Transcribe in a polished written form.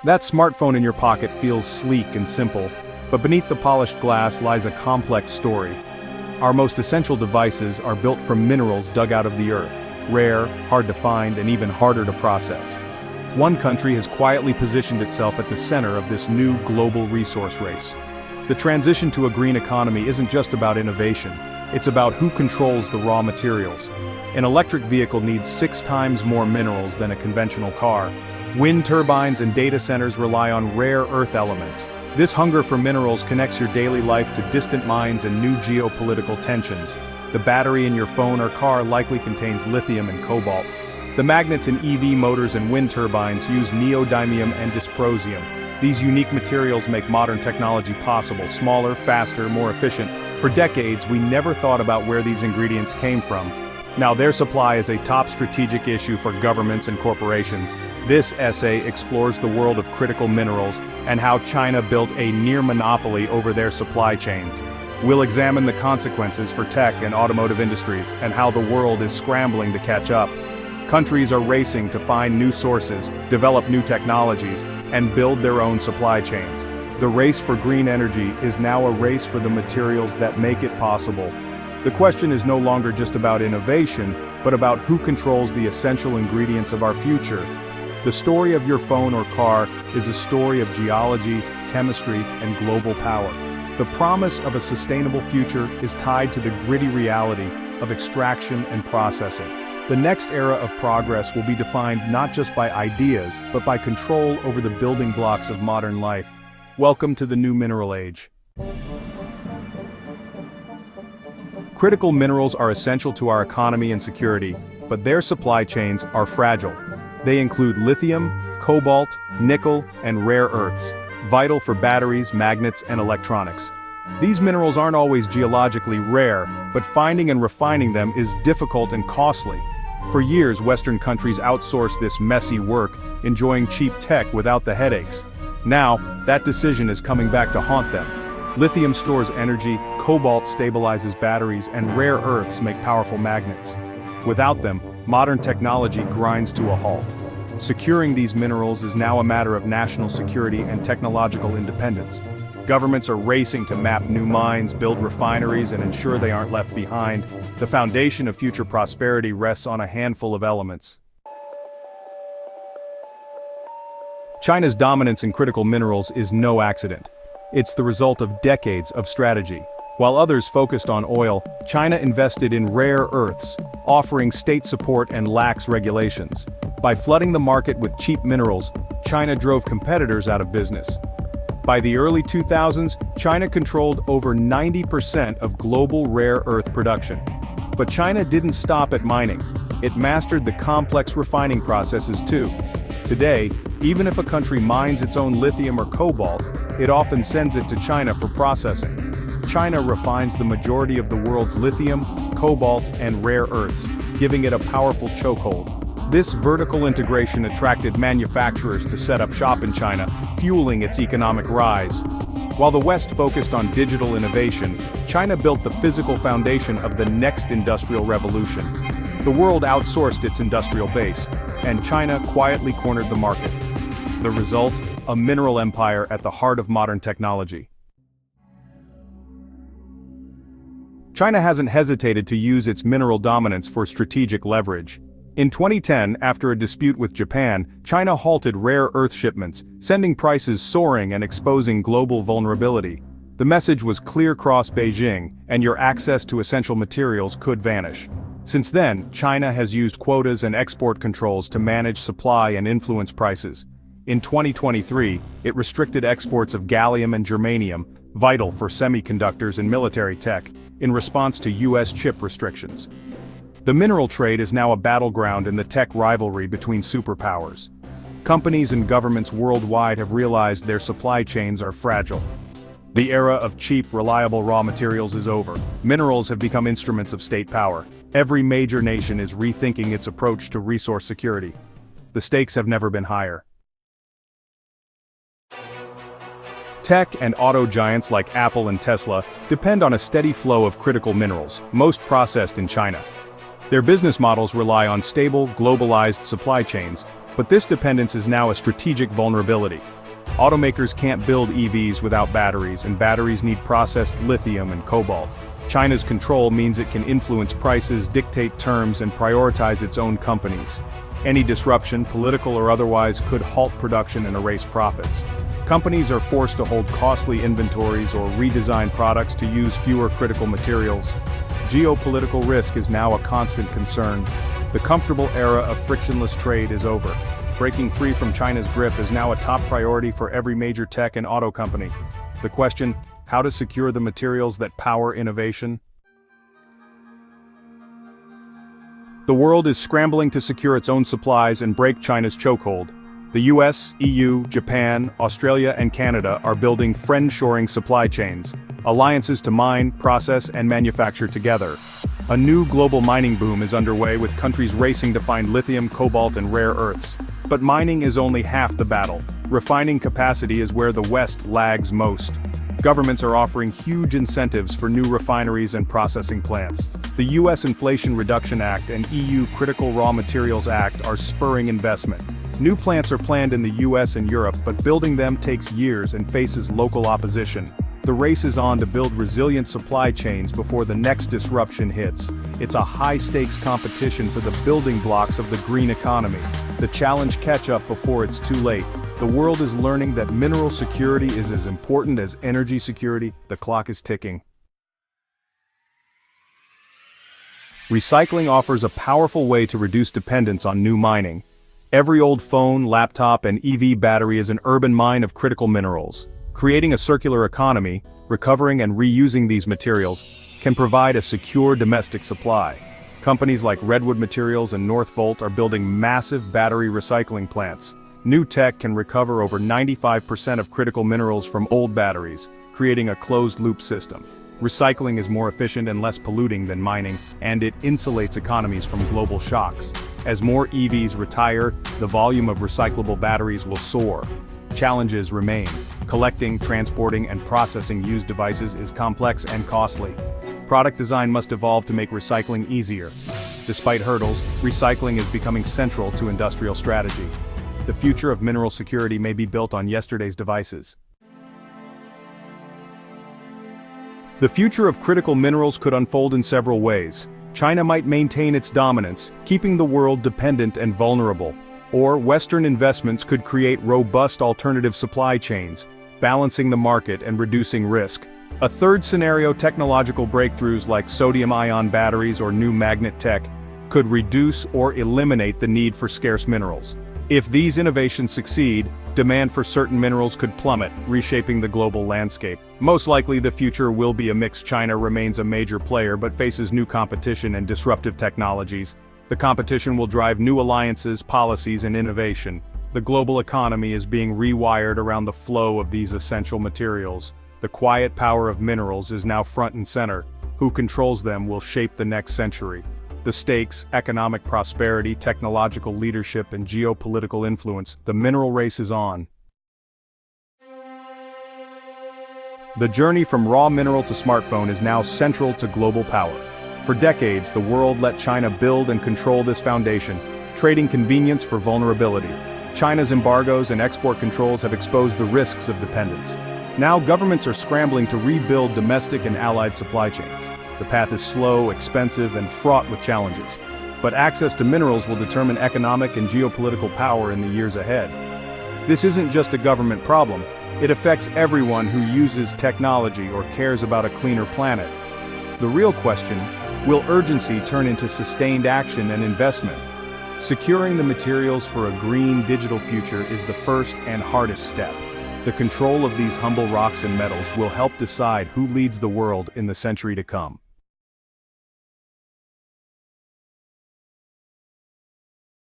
That smartphone in your pocket feels sleek and simple, but beneath the polished glass lies a complex story. Our most essential devices are built from minerals dug out of the earth, rare, hard to find, and even harder to process. One country has quietly positioned itself at the center of this new global resource race. The transition to a green economy isn't just about innovation, it's about who controls the raw materials. An electric vehicle needs 6 times more minerals than a conventional car. Wind turbines and data centers rely on rare earth elements. This hunger for minerals connects your daily life to distant mines and new geopolitical tensions. The battery in your phone or car likely contains lithium and cobalt. The magnets in EV motors and wind turbines use neodymium and dysprosium. These unique materials make modern technology possible, smaller, faster, more efficient. For decades, we never thought about where these ingredients came from. Now their supply is a top strategic issue for governments and corporations. This essay explores the world of critical minerals and how China built a near monopoly over their supply chains. We'll examine the consequences for tech and automotive industries and how the world is scrambling to catch up. Countries are racing to find new sources, develop new technologies, and build their own supply chains. The race for green energy is now a race for the materials that make it possible. The question is no longer just about innovation, but about who controls the essential ingredients of our future. The story of your phone or car is a story of geology, chemistry, and global power. The promise of a sustainable future is tied to the gritty reality of extraction and processing. The next era of progress will be defined not just by ideas, but by control over the building blocks of modern life. Welcome to the new mineral age. Critical minerals are essential to our economy and security, but their supply chains are fragile. They include lithium, cobalt, nickel, and rare earths, vital for batteries, magnets, and electronics. These minerals aren't always geologically rare, but finding and refining them is difficult and costly. For years, Western countries outsourced this messy work, enjoying cheap tech without the headaches. Now, that decision is coming back to haunt them. Lithium stores energy, cobalt stabilizes batteries, and rare earths make powerful magnets. Without them, modern technology grinds to a halt. Securing these minerals is now a matter of national security and technological independence. Governments are racing to map new mines, build refineries, and ensure they aren't left behind. The foundation of future prosperity rests on a handful of elements. China's dominance in critical minerals is no accident. It's the result of decades of strategy. While others focused on oil, China invested in rare earths, offering state support and lax regulations. By flooding the market with cheap minerals, China drove competitors out of business. By the early 2000s, China controlled over 90% of global rare earth production. But China didn't stop at mining. It mastered the complex refining processes too. Today, even if a country mines its own lithium or cobalt, it often sends it to China for processing. China refines the majority of the world's lithium, cobalt, and rare earths, giving it a powerful chokehold. This vertical integration attracted manufacturers to set up shop in China, fueling its economic rise. While the West focused on digital innovation, China built the physical foundation of the next industrial revolution. The world outsourced its industrial base, and China quietly cornered the market. The result, a mineral empire at the heart of modern technology. China hasn't hesitated to use its mineral dominance for strategic leverage. In 2010, after a dispute with Japan, China halted rare earth shipments, sending prices soaring and exposing global vulnerability. The message was clear across Beijing, and your access to essential materials could vanish. Since then, China has used quotas and export controls to manage supply and influence prices. In 2023, it restricted exports of gallium and germanium, vital for semiconductors and military tech, in response to US chip restrictions. The mineral trade is now a battleground in the tech rivalry between superpowers. Companies and governments worldwide have realized their supply chains are fragile. The era of cheap, reliable raw materials is over. Minerals have become instruments of state power. Every major nation is rethinking its approach to resource security. The stakes have never been higher. Tech and auto giants like Apple and Tesla depend on a steady flow of critical minerals, most processed in China. Their business models rely on stable, globalized supply chains, But this dependence is now a strategic vulnerability. Automakers can't build EVs without batteries, and batteries need processed lithium and cobalt. China's control means it can influence prices, dictate terms, and prioritize its own companies. Any disruption, political or otherwise, could halt production and erase profits. Companies are forced to hold costly inventories or redesign products to use fewer critical materials. Geopolitical risk is now a constant concern. The comfortable era of frictionless trade is over. Breaking free from China's grip is now a top priority for every major tech and auto company. The question, how to secure the materials that power innovation? The world is scrambling to secure its own supplies and break China's chokehold. The US, EU, Japan, Australia, and Canada are building friend-shoring supply chains, alliances to mine, process, and manufacture together. A new global mining boom is underway with countries racing to find lithium, cobalt, and rare earths. But mining is only half the battle. Refining capacity is where the West lags most. Governments are offering huge incentives for new refineries and processing plants. The US Inflation Reduction Act and EU Critical Raw Materials Act are spurring investment. New plants are planned in the US and Europe, but building them takes years and faces local opposition. The race is on to build resilient supply chains before the next disruption hits. It's a high-stakes competition for the building blocks of the green economy. The challenge catch up before it's too late. The world is learning that mineral security is as important as energy security. The clock is ticking. Recycling offers a powerful way to reduce dependence on new mining. Every old phone, laptop, and EV battery is an urban mine of critical minerals. Creating a circular economy, recovering and reusing these materials, can provide a secure domestic supply. Companies like Redwood Materials and Northvolt are building massive battery recycling plants. New tech can recover over 95% of critical minerals from old batteries, creating a closed-loop system. Recycling is more efficient and less polluting than mining, and it insulates economies from global shocks. As more EVs retire, the volume of recyclable batteries will soar. Challenges remain. Collecting, transporting, and processing used devices is complex and costly. Product design must evolve to make recycling easier. Despite hurdles, recycling is becoming central to industrial strategy. The future of mineral security may be built on yesterday's devices. The future of critical minerals could unfold in several ways. China might maintain its dominance, keeping the world dependent and vulnerable. Or Western investments could create robust alternative supply chains, balancing the market and reducing risk. A third scenario, technological breakthroughs like sodium-ion batteries or new magnet tech, could reduce or eliminate the need for scarce minerals. If these innovations succeed, demand for certain minerals could plummet, reshaping the global landscape. Most likely the future will be a mix. China remains a major player but faces new competition and disruptive technologies. The competition will drive new alliances, policies, and innovation. The global economy is being rewired around the flow of these essential materials. The quiet power of minerals is now front and center. Who controls them will shape the next century. The stakes, economic prosperity, technological leadership, and geopolitical influence, the mineral race is on. The journey from raw mineral to smartphone is now central to global power. For decades, the world let China build and control this foundation, trading convenience for vulnerability. China's embargoes and export controls have exposed the risks of dependence. Now governments are scrambling to rebuild domestic and allied supply chains. The path is slow, expensive, and fraught with challenges. But access to minerals will determine economic and geopolitical power in the years ahead. This isn't just a government problem. It affects everyone who uses technology or cares about a cleaner planet. The real question, will urgency turn into sustained action and investment? Securing the materials for a green digital future is the first and hardest step. The control of these humble rocks and metals will help decide who leads the world in the century to come.